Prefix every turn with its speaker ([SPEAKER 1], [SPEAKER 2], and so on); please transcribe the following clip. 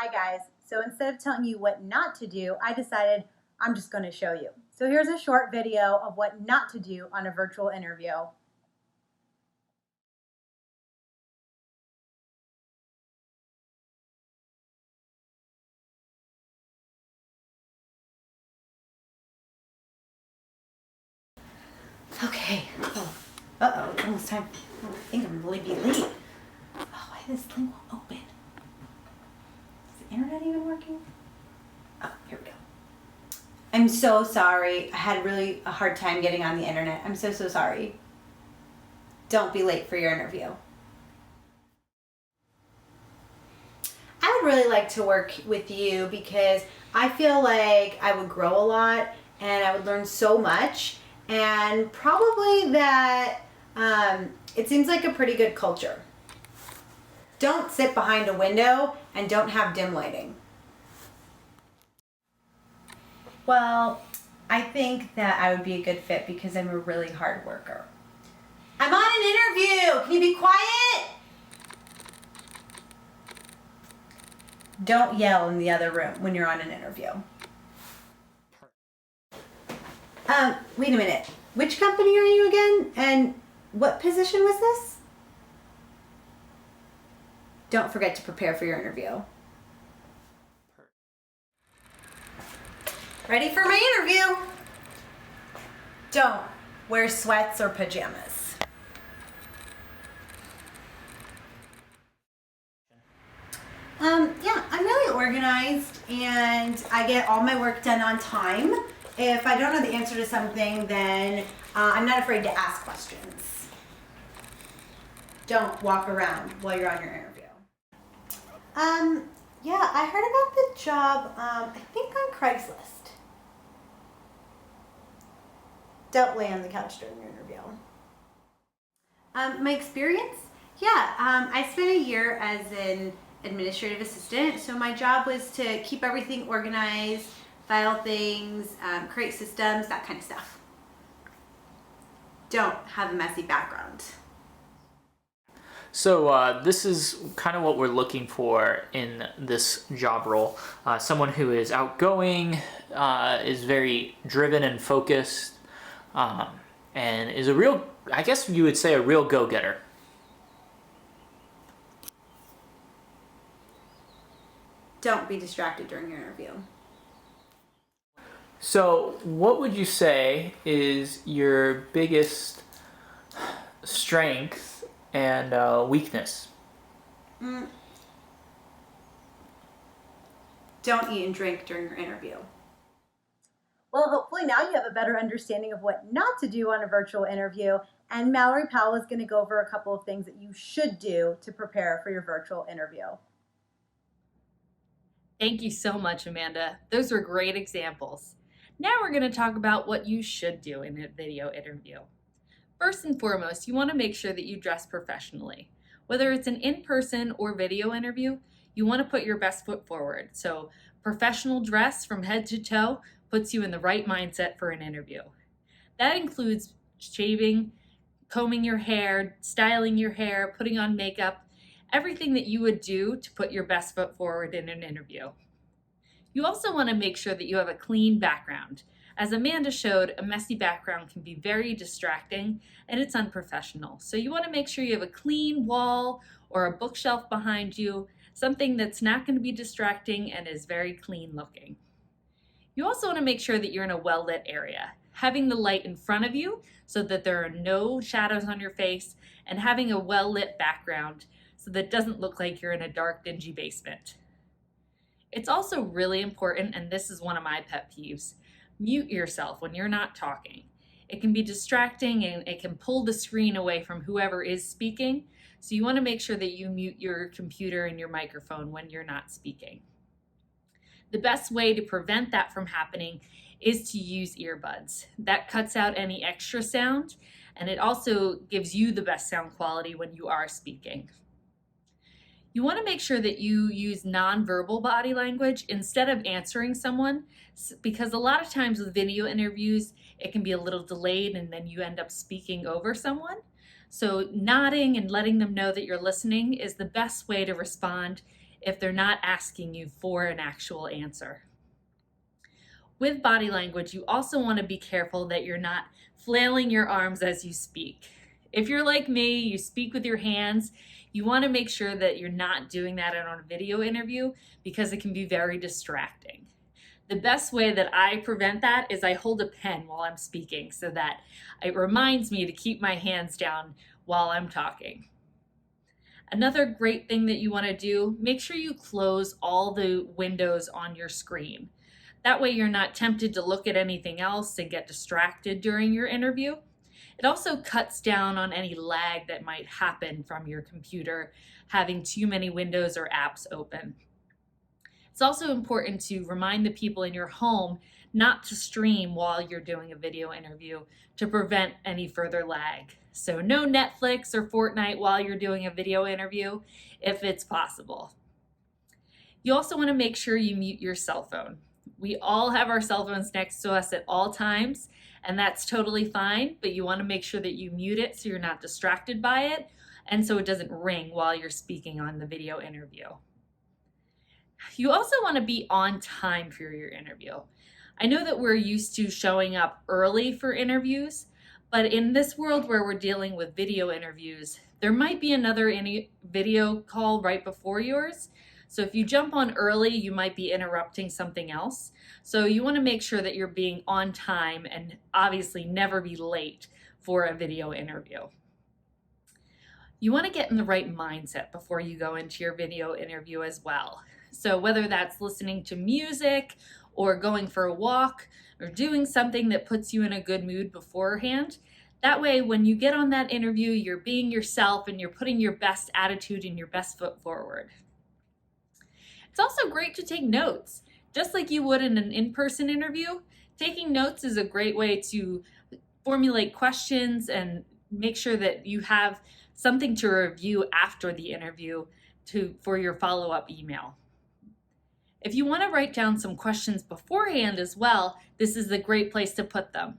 [SPEAKER 1] Hi guys, so instead of telling you what not to do, I decided I'm just going to show you. So here's a short video of what not to do on a virtual interview. Okay, uh-oh, it's almost time. I think I'm really be late. Oh, why this thing won't open? Is the internet even working? Oh, here we go. I'm so sorry. I had really a hard time getting on the internet. I'm so sorry. Don't be late for your interview. I would really like to work with you because I feel like I would grow a lot and I would learn so much, and probably that it seems like a pretty good culture. Don't sit behind a window and don't have dim lighting. Well, I think that I would be a good fit because I'm a really hard worker. I'm on an interview. Can you be quiet? Don't yell in the other room when you're on an interview. Wait a minute. Which company are you again? And what position was this? Don't forget to prepare for your interview. Ready for my interview? Don't wear sweats or pajamas. Yeah, I'm really organized and I get all my work done on time. If I don't know the answer to something, then I'm not afraid to ask questions. Don't walk around while you're on your interview. Yeah, I heard about the job, I think on Craigslist. Don't lay on the couch during your interview. My experience? Yeah, I spent a year as an administrative assistant. So my job was to keep everything organized, file things, create systems, that kind of stuff. Don't have a messy background.
[SPEAKER 2] So this is kind of what we're looking for in this job role. Someone who is outgoing, is very driven and focused, and is a real, I guess you would say, a real go-getter.
[SPEAKER 1] Don't be distracted during your interview.
[SPEAKER 2] So what would you say is your biggest strength and weakness?
[SPEAKER 1] Don't eat and drink during your interview. Well, hopefully now you have a better understanding of what not to do on a virtual interview, and Mallory Powell is going to go over a couple of things that you should do to prepare for your virtual interview.
[SPEAKER 3] Thank you so much, Amanda. Those were great examples. Now we're going to talk about what you should do in a video interview. First and foremost, you want to make sure that you dress professionally. Whether it's an in-person or video interview, you want to put your best foot forward. So professional dress from head to toe puts you in the right mindset for an interview. That includes shaving, combing your hair, styling your hair, putting on makeup, everything that you would do to put your best foot forward in an interview. You also want to make sure that you have a clean background. As Amanda showed, a messy background can be very distracting and it's unprofessional. So you want to make sure you have a clean wall or a bookshelf behind you, something that's not going to be distracting and is very clean looking. You also want to make sure that you're in a well-lit area, having the light in front of you so that there are no shadows on your face, and having a well-lit background so that it doesn't look like you're in a dark, dingy basement. It's also really important, and this is one of my pet peeves, mute yourself when you're not talking. It can be distracting and it can pull the screen away from whoever is speaking, so you want to make sure that you mute your computer and your microphone when you're not speaking. The best way to prevent that from happening is to use earbuds. That cuts out any extra sound, and it also gives you the best sound quality when you are speaking. You want to make sure that you use nonverbal body language instead of answering someone, because a lot of times with video interviews, it can be a little delayed and then you end up speaking over someone. So nodding and letting them know that you're listening is the best way to respond if they're not asking you for an actual answer. With body language, you also want to be careful that you're not flailing your arms as you speak. If you're like me, you speak with your hands, you want to make sure that you're not doing that on a video interview because it can be very distracting. The best way that I prevent that is I hold a pen while I'm speaking so that it reminds me to keep my hands down while I'm talking. Another great thing that you want to do, make sure you close all the windows on your screen. That way you're not tempted to look at anything else and get distracted during your interview. It also cuts down on any lag that might happen from your computer having too many windows or apps open. It's also important to remind the people in your home not to stream while you're doing a video interview to prevent any further lag. So no Netflix or Fortnite while you're doing a video interview if it's possible. You also want to make sure you mute your cell phone. We all have our cell phones next to us at all times, and that's totally fine, but you want to make sure that you mute it so you're not distracted by it and so it doesn't ring while you're speaking on the video interview. You also want to be on time for your interview. I know that we're used to showing up early for interviews, but in this world where we're dealing with video interviews, there might be another video call right before yours. So if you jump on early, you might be interrupting something else. So you want to make sure that you're being on time and obviously never be late for a video interview. You want to get in the right mindset before you go into your video interview as well. So whether that's listening to music or going for a walk or doing something that puts you in a good mood beforehand, that way when you get on that interview, you're being yourself and you're putting your best attitude and your best foot forward. It's also great to take notes. Just like you would in an in-person interview, taking notes is a great way to formulate questions and make sure that you have something to review after the interview for your follow-up email. If you want to write down some questions beforehand as well, this is a great place to put them.